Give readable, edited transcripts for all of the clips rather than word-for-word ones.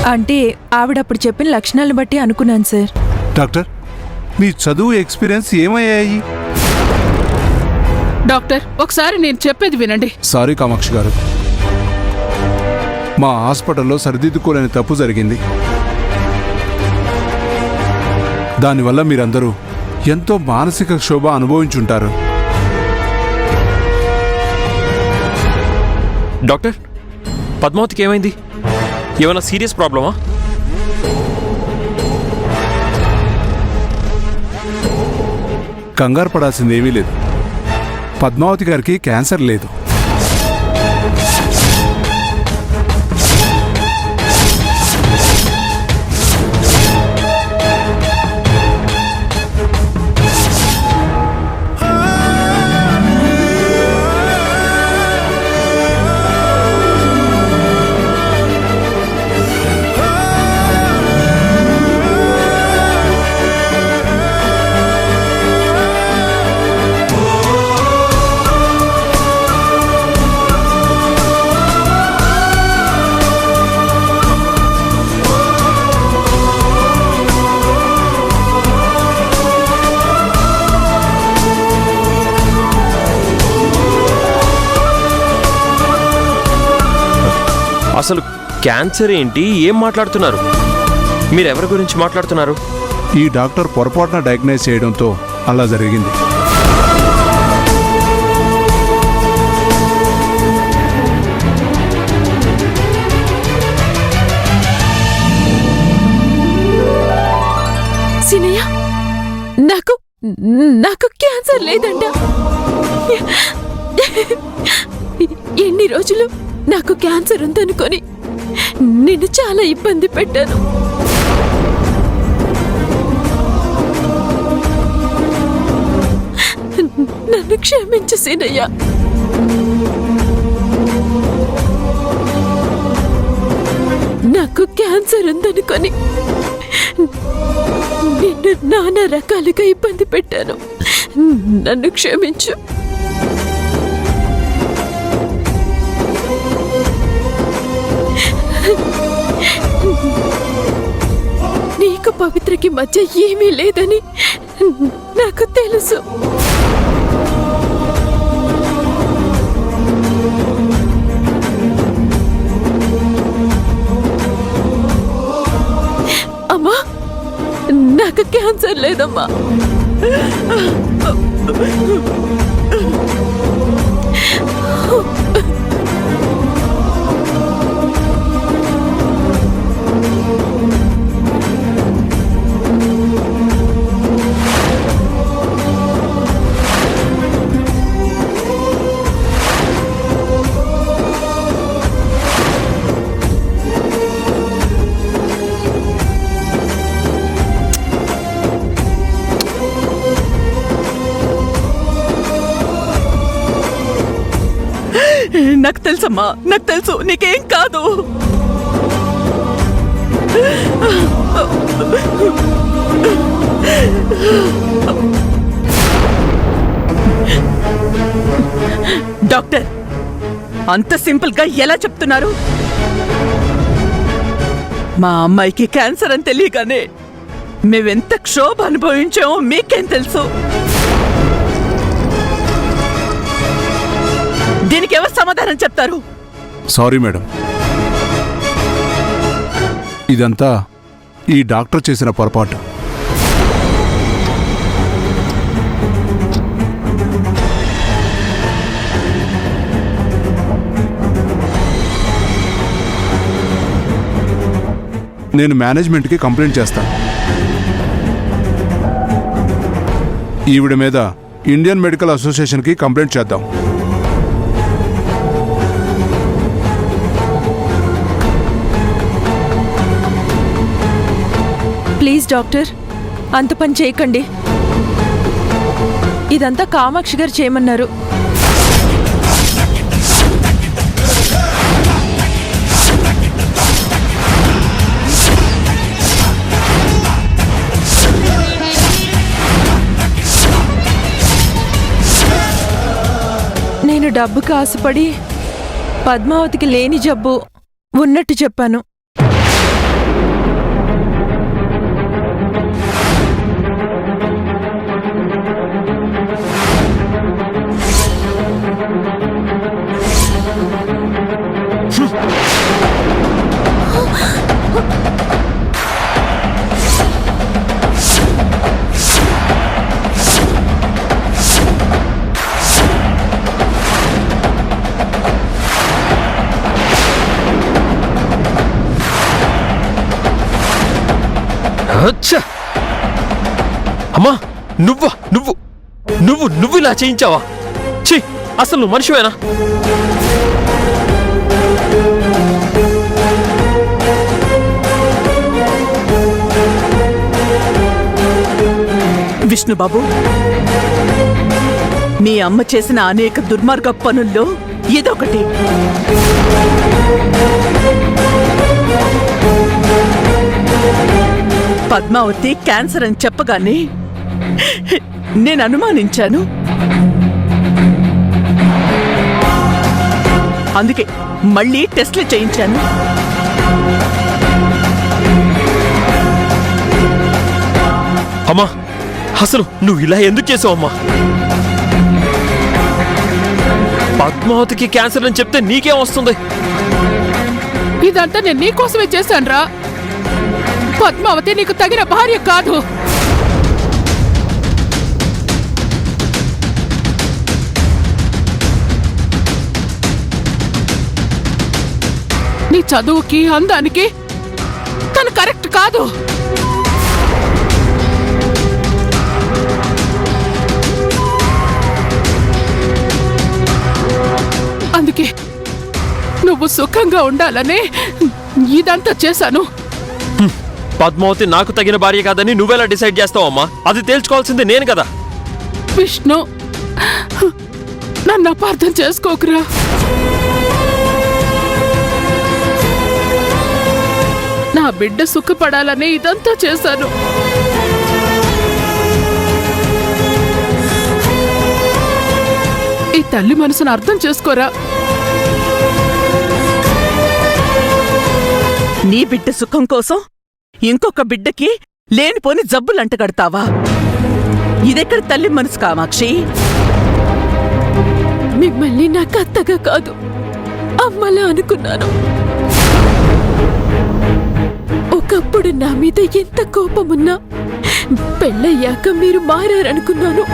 అంటే ఆవిడప్పుడు చెప్పిన లక్షణాలను బట్టి అనుకున్నాను సార్. డాక్టర్, మీ చదువు ఎక్స్పీరియన్స్ ఏమయ్యాయి? డాక్టర్, ఒకసారి నేను చెప్పేది వినండి. సారీ కామాక్షి గారు, మా హాస్పిటల్లో సరిదిద్దుకోలేని తప్పు జరిగింది. దానివల్ల మీరందరూ ఎంతో మానసిక క్షోభ అనుభవించుంటారు. డాక్టర్, పద్మావతికి ఏమైంది? ఏమైనా సీరియస్ ప్రాబ్లమా? కంగారు పడాల్సింది ఏమీ లేదు. పద్మావతి గారికి క్యాన్సర్ లేదు. అసలు క్యాన్సర్ ఏంటి? ఏం మాట్లాడుతున్నారు? మీరెవరి గురించి మాట్లాడుతున్నారు? ఈ డాక్టర్ పొరపాటున డయాగ్నైజ్ చేయడంతో అలా జరిగింది. సినయ్య, నాకు క్యాన్సర్ లేదంట. ఎన్ని రోజులు నాకు క్యాన్సర్ ఉందనుకొని నిన్ను చాలా ఇబ్బంది పెట్టాను. నన్ను క్షమించు సీనయ్య. నాకు క్యాన్సర్ ఉందనుకొని నిన్ను నానా రకాలుగా ఇబ్బంది పెట్టాను. నన్ను క్షమించు. నీకు పవిత్రకి మధ్య ఏమీ లేదని నాకు తెలుసు. అమ్మా, నాకు క్యాన్సర్ లేదమ్మా. నాకు తెలుసమ్మా, నాకు తెలుసు, నీకేం కాదు. డాక్టర్, అంత సింపుల్ గా ఎలా చెప్తున్నారు? మా అమ్మాయికి క్యాన్సర్ అని తెలియగానే మేవెంత క్షోభ అనుభవించామో మీకేం తెలుసు? దీనికి ఎవరు సమాధానం చెప్తారు? సారీ మేడం, ఇదంతా ఈ డాక్టర్ చేసిన పొరపాటు. నేను మేనేజ్మెంట్కి కంప్లైంట్ చేస్తాను. ఈవిడ మీద ఇండియన్ మెడికల్ అసోసియేషన్కి కంప్లైంట్ చేద్దాం. ప్లీజ్ డాక్టర్, అంత పని చేయకండి. ఇదంతా కామాక్షి గారు చేయమన్నారు. నేను డబ్బుకి ఆశపడి పద్మావతికి లేని జబ్బు ఉన్నట్టు చెప్పాను. అచ్చా! అమ్మా, నువ్వు నువ్వు నువ్వు నువ్వు ఇలా చేయించావా? ఛీ, అసలు నువ్వు మనిషివేనా? విష్ణుబాబు, మీ అమ్మ చేసిన అనేక దుర్మార్గ పనుల్లో ఇదొకటి. పద్మావతి క్యాన్సర్ అని చెప్పగానే నేను అనుమానించాను. అందుకే మళ్ళీ టెస్ట్లు చేయించాను. అమ్మా, అసలు నువ్వు ఇలా ఎందుకు చేసావు అమ్మా? పద్మావతికి క్యాన్సర్ అని చెప్తే నీకేం వస్తుంది? ఇదంతా నేను నీకోసమే చేశానురా. పద్మావతి నీకు తగిన భార్య కాదు. నీ చదువుకి అందానికి తను కరెక్ట్ కాదు. అందుకే నువ్వు సుఖంగా ఉండాలనే ఇదంతా చేశాను. పద్మావతి నాకు తగిన భార్య కాదని నువ్వెలా డిసైడ్ చేస్తావమ్మా? అది తేల్చుకోవాల్సింది నేను కదా. విష్ణు, నన్ను అపార్థం చేసుకోకురా. నా బిడ్డ సుఖపడాలని ఇదంతా చేశాను. ఈ తల్లి మనసును అర్థం చేసుకోరా. నీ బిడ్డ సుఖం కోసం ఇంకొక బిడ్డకి లేనిపోని జబ్బులంటగడతావా? ఇదెక్కడ తల్లి మనసు కామాక్షి? మిమ్మల్ని నాకు అత్తగా కాదు, అమ్మలా అనుకున్నాను. ఒకప్పుడు నా మీద ఎంత కోపమున్నా పెళ్ళయ్యాక మీరు మారారనుకున్నాను.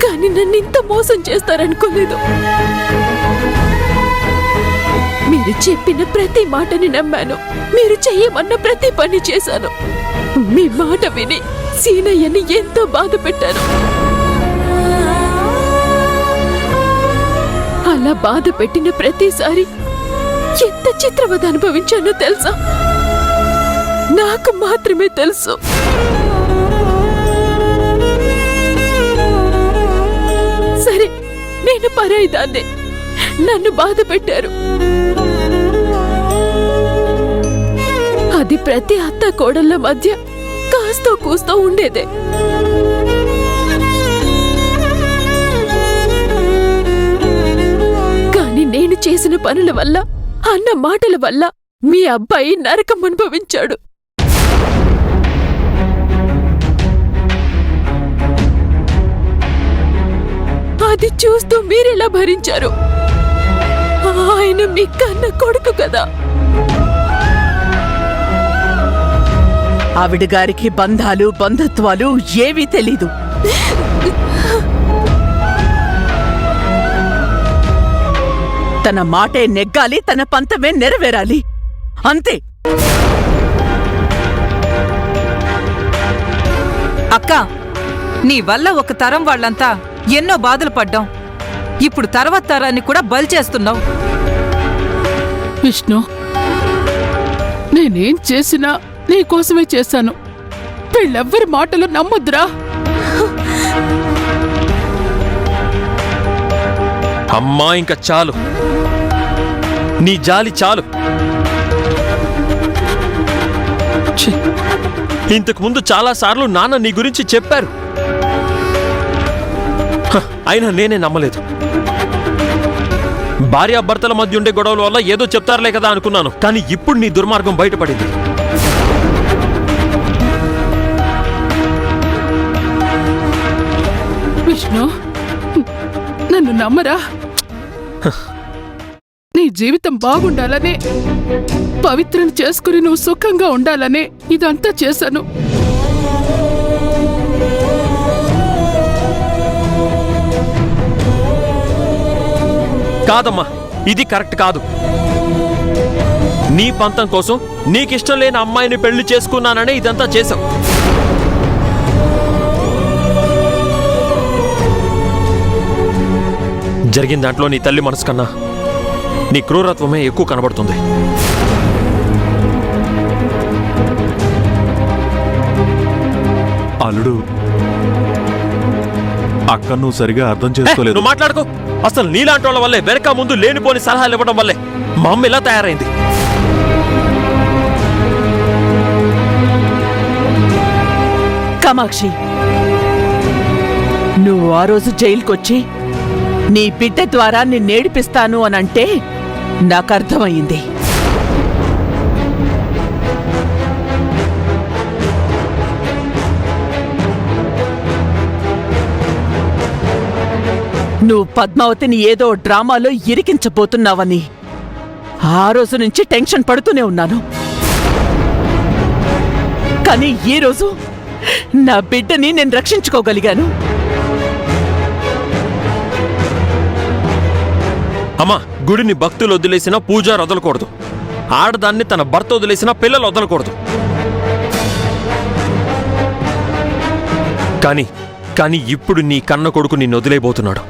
కానీ నన్ను ఇంత మోసం చేస్తారనుకోలేదు. మీరు చెప్పిన ప్రతి మాటని నమ్మాను. మీరు చెయ్యమన్న ప్రతి పని చేశాను. మీ మాట విని సీనయ్యని ఎంతో బాధ పెట్టాను. అలా బాధ పెట్టిన ప్రతిసారి ఎంత చిత్రవద అనుభవించానో తెలుసా? నాకు మాత్రమే తెలుసు. సరే, నేను పరాయిదాన్నే, నన్ను బాధ పెట్టారు. అది ప్రతి అత్త కోడళ్ళ మధ్య కాస్తో కూస్తో ఉండేదే. కాని నేను చేసిన పనుల వల్ల, అన్న మాటల వల్ల మీ అబ్బాయి నరకం అనుభవించాడు. అది చూస్తూ మీరెలా భరించారు? ఆయన మీ కన్న కొడుకు కదా. ఆవిడ గారికి బంధాలు బంధుత్వాలు ఏవీ తెలీదు. తన మాటే నెగ్గాలి, తన పంతమే నెరవేరాలి, అంతే. అక్క, నీ వల్ల ఒక తరం వాళ్ళంతా ఎన్నో బాధలు పడ్డాం. ఇప్పుడు తర్వాత తరాన్ని కూడా బలి చేస్తున్నావు. విష్ణు, నేనేం చేసినా నీకోసమే చేశాను. వీళ్ళెవ్వరి మాటలు నమ్మొద్దురా. అమ్మా, ఇంకా చాలు. నీ జాలి చాలు. ఛీ, ఇంతకు ముందు చాలా సార్లు నాన్న నీ గురించి చెప్పారు. అయినా నేనే నమ్మలేదు. భార్యాభర్తల మధ్య ఉండే గొడవల వల్ల ఏదో చెప్తారులే కదా అనుకున్నాను. కానీ ఇప్పుడు నీ దుర్మార్గం బయటపడింది. విష్ణు, నన్ను నమ్మరా? నీ జీవితం బాగుండాలనే, పవిత్రను చేసుకుని నువ్వు సుఖంగా ఉండాలనే ఇదంతా చేశాను. కాదమ్మా, ఇది కరెక్ట్ కాదు. నీ పంతం కోసం నీకిష్టం లేని అమ్మాయిని పెళ్లి చేసుకున్నాననే ఇదంతా చేశావు. జరిగిన దాంట్లో నీ తల్లి మనసు కన్నా నీ క్రూరత్వమే ఎక్కువ కనబడుతుంది. అల్లుడు, అక్క నువ్వు సరిగా అర్థం చేసుకోలేదు. నువ్వు మాట్లాడుకో. అసలు నీలాంటి వాళ్ళ వల్లే వెనక ముందు లేనిపోని సలహాలు ఇవ్వడం వల్లే మా అమ్మ ఇలా తయారైంది. కామాక్షి, నువ్వు ఆ రోజు జైలుకొచ్చి నీ బిడ్డ ద్వారా నిన్నేడిపిస్తాను అనంటే నాకర్థమయ్యింది. నువ్వు పద్మావతిని ఏదో డ్రామాలో ఇరికించబోతున్నావని ఆ రోజు నుంచి టెన్షన్ పడుతూనే ఉన్నాను. కానీ ఈ రోజు నా బిడ్డని నేను రక్షించుకోగలిగాను. అమ్మా, గుడిని భక్తులు వదిలేసినా పూజారు వదలకూడదు. ఆడదాన్ని తన భర్త వదిలేసినా పిల్లలు వదలకూడదు. కానీ ఇప్పుడు నీ కన్న కొడుకు నిన్ను వదిలేయబోతున్నాడు.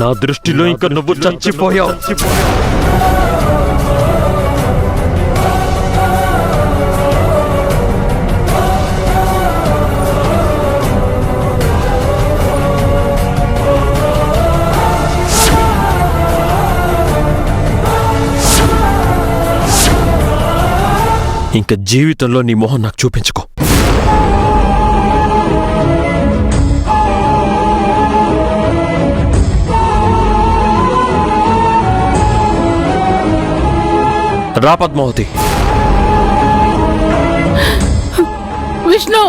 నా దృష్టిలో ఇంకా నువ్వు చచ్చిపోయావు. ఇంకా జీవితంలో నీ మొహం నాకు చూపించుకో. రా పద్మావతి. విష్ణు,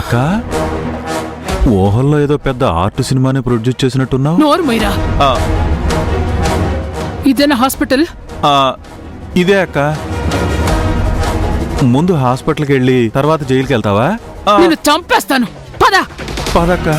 అక్క, ఊహల్లో ఏదో పెద్ద ఆర్ట్ సినిమాని ప్రొడ్యూస్ చేసినట్టున్నావు. నోరు మొయ్యరా. ఆ, ఇదేనా హాస్పిటల్? ఆ, ఇదే అక్క. ముందు హాస్పిటల్కి వెళ్ళి తర్వాత జైలుకి వెళ్తావా? నేను చంపేస్తాను. పద. పదక్క.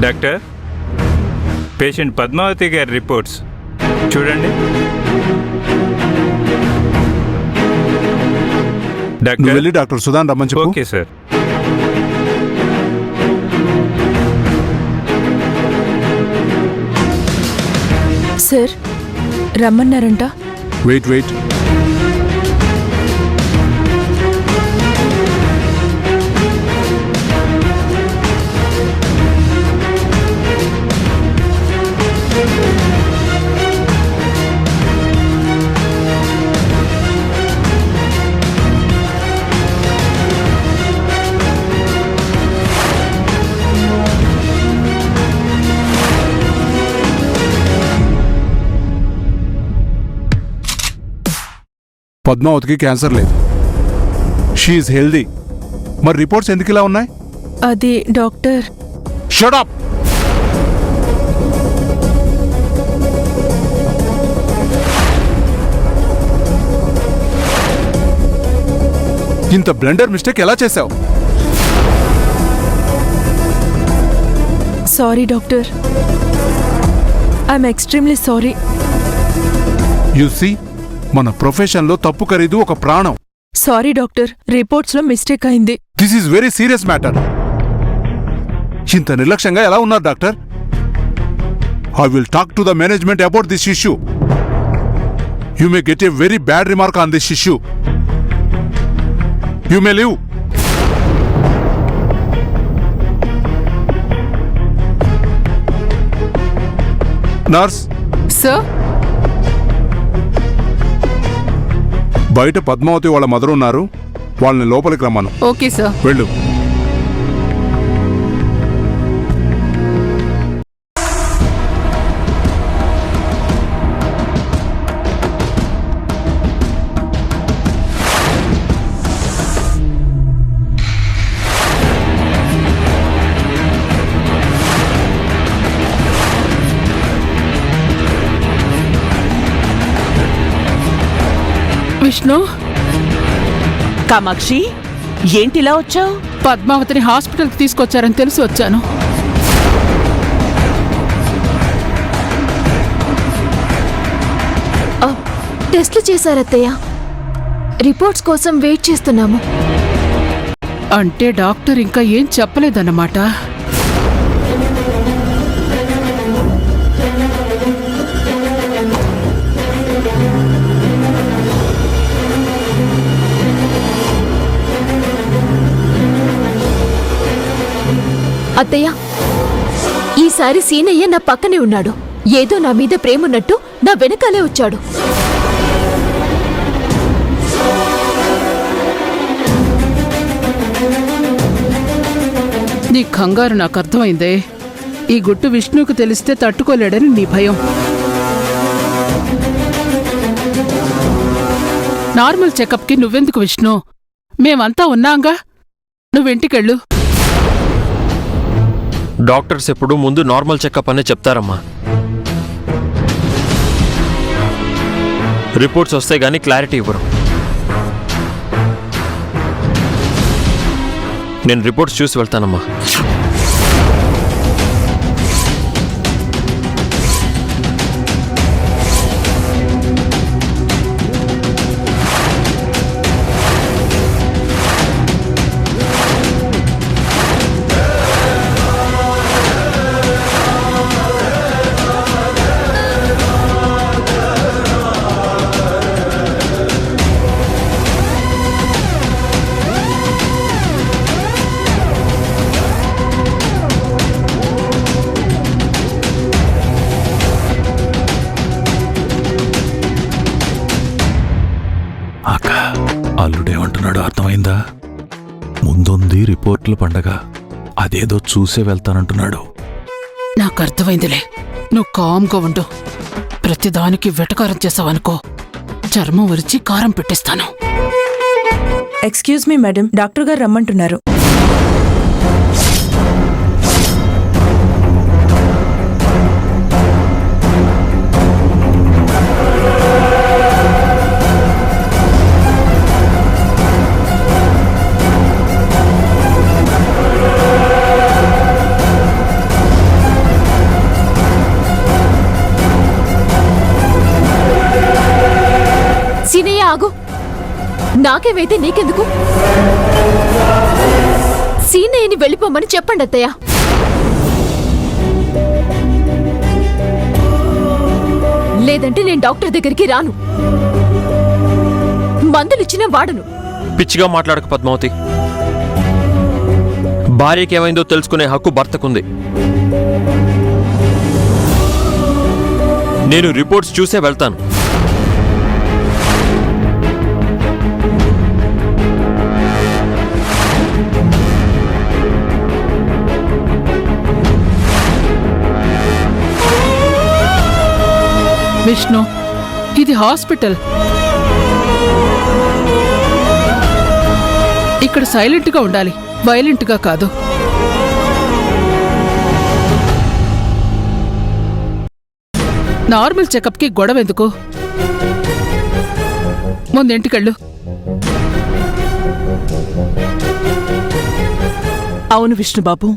డాక్టర్, పేషెంట్ పద్మావతి గారి రిపోర్ట్స్ చూడండి. నువ్వు డాక్టర్, వెళ్ళి డాక్టర్ సుధాన్ రమ్మని చెప్పు. Okay sir. సార్ రమ్మన్నారంట. Wait wait. పద్మావతికి క్యాన్సర్ లేదు. She's healthy. మరి రిపోర్ట్స్ ఎందుకు ఇలా ఉన్నాయి? అది డాక్టర్. Shut up. ఇంత బ్లెండర్ మిస్టేక్ ఎలా చేశావు? Sorry doctor. I'm extremely sorry. You see, మన ప్రొఫెషన్లో తప్పు ఖరీదు ఒక ప్రాణం. సారీ డాక్టర్, రిపోర్ట్స్లో మిస్టేక్ అయింది. This is very serious matter. ఇంత నిర్లక్ష్యంగా ఎలా ఉన్నారు doctor? I will talk to the management about this issue. You may get a very bad remark on this issue. You may leave. Nurse, sir, బయట పద్మావతి వాళ్ళ mother ఉన్నారు, వాళ్ళని లోపలికి రమ్మను. Okay sir. వెళ్ళు. విష్ణు, కామాక్షి, ఏంటిలా వచ్చావు? పద్మావతిని హాస్పిటల్కి తీసుకొచ్చారని తెలిసి వచ్చాను. టెస్ట్లు చేశారత్తయ్య. రిపోర్ట్స్ కోసం వెయిట్ చేస్తున్నాము. అంటే డాక్టర్ ఇంకా ఏం చెప్పలేదన్నమాట. అత్తయ్య, ఈసారి సీనయ్య నా పక్కనే ఉన్నాడు. ఏదో నా మీద ప్రేమున్నట్టు నా వెనకాలే వచ్చాడు. నీ కంగారు నాకు అర్థమైందే. ఈ గుట్టు విష్ణుకు తెలిస్తే తట్టుకోలేడని నీ భయం. నార్మల్ చెకప్కి నువ్వెందుకు విష్ణు? మేమంతా ఉన్నాంగా. నువ్వెంటికెళ్ళు. డాక్టర్స్ ఎప్పుడు ముందు నార్మల్ చెకప్ అనే చెప్తారమ్మా. రిపోర్ట్స్ వస్తే గానీ క్లారిటీ ఇవ్వరు. నేను రిపోర్ట్స్ చూసి వెళ్తానమ్మా. అక్క, అల్లుడేమంటున్నాడు అర్థమైందా? ముందుంది రిపోర్ట్ల పండగ, అదేదో చూసే వెళ్తానంటున్నాడు. నాకు అర్థమైందిలే. నువ్వు కామ్గా ఉండు. ప్రతిదానికి వెటకారం చేసావనుకో, చర్మం వరిచి కారం పెట్టిస్తాను. ఎక్స్క్యూజ్ మీ మేడం, డాక్టర్ గారు రమ్మంటున్నారు. సీనయ్య, ఆగు. నాకేమైతే నీకెందుకు? సీనయ్యని వెళ్ళిపోమని చెప్పండి అత్తయ్య. లేదంటే నేను డాక్టర్ దగ్గరికి రాను. మందులిచ్చినా వాడను. పిచ్చిగా మాట్లాడక పద్మావతి. భార్యకి ఏమైందో తెలుసుకునే హక్కు భర్తకుంది. నేను రిపోర్ట్స్ చూసే వెళ్తాను. విష్ణు, ఇది హాస్పిటల్. ఇక్కడ సైలెంట్గా ఉండాలి, వైలెంట్గా కాదు. నార్మల్ చెకప్కి గొడవెందుకు? ముందింటికెళ్ళు. అవును విష్ణుబాబు,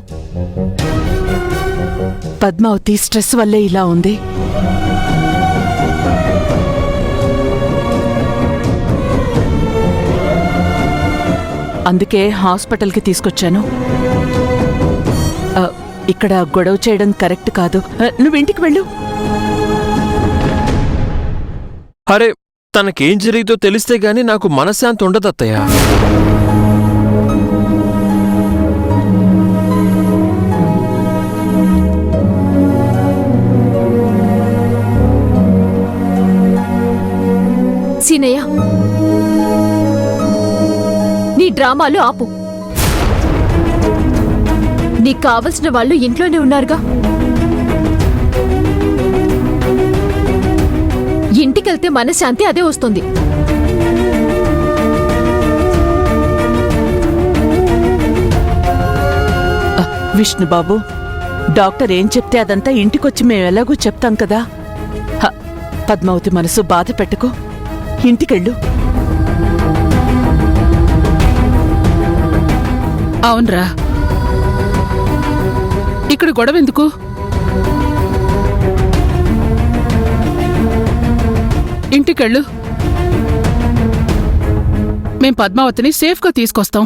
పద్మావతి స్ట్రెస్ వల్లే ఇలా ఉంది. అందుకే హాస్పిటల్కి తీసుకొచ్చాను. ఇక్కడ గొడవ చేయడం కరెక్ట్ కాదు. నువ్వు ఇంటికి వెళ్ళు. అరే తనకేం జరిగితో తెలిస్తే గాని నాకు మనశ్శాంతి ఉండదు అత్తయ్య. సీనయ్య, నీ డ్రామాలు ఆపు. నీకు కావలసిన వాళ్ళు ఇంట్లోనే ఉన్నారుగా. ఇంటికెళ్తే మనశ్శాంతి అదే వస్తుంది. విష్ణుబాబు, డాక్టర్ ఏం చెప్తే అదంతా ఇంటికొచ్చి మేమెలాగూ చెప్తాం కదా. పద్మావతి మనసు బాధ పెట్టుకో, ఇంటికెళ్ళు. అవునరా, ఇక్కడ గొడవ ఎందుకు? ఇంటికెళ్ళు. మేం పద్మావతిని సేఫ్గా తీసుకొస్తాం.